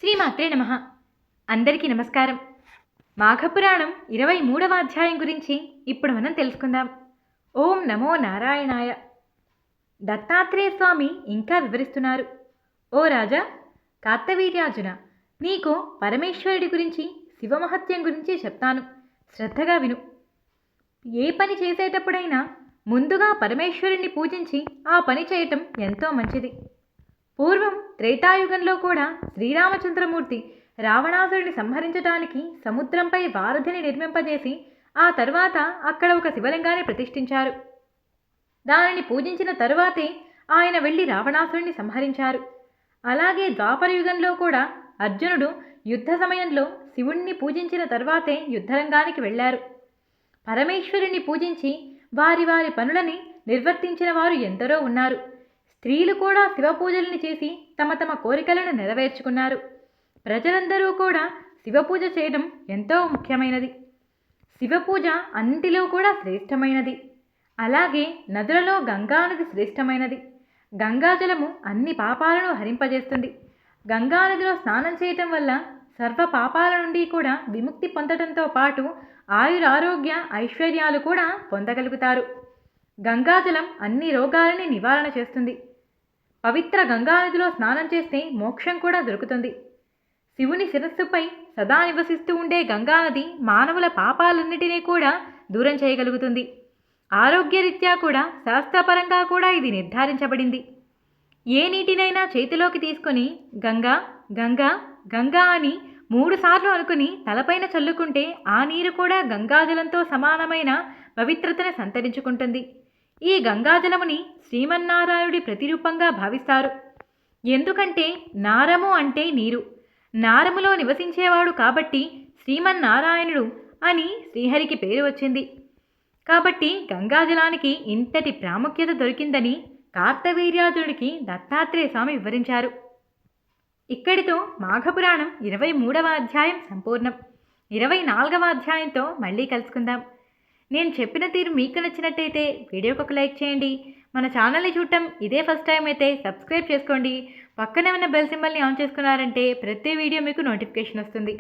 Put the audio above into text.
శ్రీమాత్రే నమః. అందరికీ నమస్కారం. మాఘపురాణం 23వ అధ్యాయం గురించి ఇప్పుడు మనం తెలుసుకుందాం. ఓం నమో నారాయణాయ. దత్తాత్రేయ స్వామి ఇంకా వివరిస్తున్నారు. ఓ రాజా కార్తవీర్యార్జున, నీకు పరమేశ్వరుడి గురించి శివమహత్యం గురించి చెప్తాను, శ్రద్ధగా విను. ఏ పని చేసేటప్పుడైనా ముందుగా పరమేశ్వరుణ్ణి పూజించి ఆ పని చేయటం ఎంతో మంచిది. పూర్వం త్రేతాయుగంలో కూడా శ్రీరామచంద్రమూర్తి రావణాసురుడిని సంహరించడానికి సముద్రంపై వారధిని నిర్మింపజేసి ఆ తరువాత అక్కడ ఒక శివలింగాన్ని ప్రతిష్ఠించారు. దానిని పూజించిన తరువాతే ఆయన వెళ్ళి రావణాసురుడిని సంహరించారు. అలాగే ద్వాపరయుగంలో కూడా అర్జునుడు యుద్ధ సమయంలో శివుణ్ణి పూజించిన తరువాతే యుద్ధరంగానికి వెళ్ళారు. పరమేశ్వరుణ్ణి పూజించి వారి వారి పనులని నిర్వర్తించిన వారు ఎందరో ఉన్నారు. స్త్రీలు కూడా శివ పూజల్ని చేసి తమ తమ కోరికలను నెరవేర్చుకున్నారు. ప్రజలందరూ కూడా శివపూజ చేయడం ఎంతో ముఖ్యమైనది. శివపూజ అన్నింటిలో కూడా శ్రేష్టమైనది. అలాగే నదులలో గంగానది శ్రేష్టమైనది. గంగాజలము అన్ని పాపాలను హరింపజేస్తుంది. గంగానదిలో స్నానం చేయటం వల్ల సర్వ పాపాల నుండి కూడా విముక్తి పొందడంతో పాటు ఆయురారోగ్య ఐశ్వర్యాలు కూడా పొందగలుగుతారు. గంగాజలం అన్ని రోగాలని నివారణ చేస్తుంది. పవిత్ర గంగానదిలో స్నానం చేస్తే మోక్షం కూడా దొరుకుతుంది. శివుని శిరస్సుపై సదా నివసిస్తూ ఉండే గంగానది మానవుల పాపాలన్నిటినీ కూడా దూరం చేయగలుగుతుంది. ఆరోగ్యరీత్యా కూడా శాస్త్రపరంగా కూడా ఇది నిర్ధారించబడింది. ఏ నీటినైనా చేతిలోకి తీసుకొని గంగా గంగా గంగా అని 3 సార్లు అనుకుని తలపైన చల్లుకుంటే ఆ నీరు కూడా గంగాజలంతో సమానమైన పవిత్రతను సంతరించుకుంటుంది. ఈ గంగాజలముని శ్రీమన్నారాయణుడి ప్రతిరూపంగా భావిస్తారు. ఎందుకంటే నారము అంటే నీరు, నారములో నివసించేవాడు కాబట్టి శ్రీమన్నారాయణుడు అని శ్రీహరికి పేరు వచ్చింది. కాబట్టి గంగాజలానికి ఇంతటి ప్రాముఖ్యత దొరికిందని కార్తవీర్యార్జునుడికి దత్తాత్రేయ స్వామి వివరించారు. ఇక్కడితో మాఘపురాణం 23వ అధ్యాయం సంపూర్ణం. 24వ అధ్యాయంతో మళ్ళీ కలుసుకుందాం. నేను చెప్పిన తీరు మీకు నచ్చినట్టయితే వీడియోకి ఒక లైక్ చేయండి. మన ఛానల్ని చూడటం ఇదే ఫస్ట్ టైం అయితే సబ్స్క్రైబ్ చేసుకోండి. పక్కనే ఉన్న బెల్ సింబల్ని ఆన్ చేసుకున్నారంటే ప్రతి వీడియో మీకు నోటిఫికేషన్ వస్తుంది.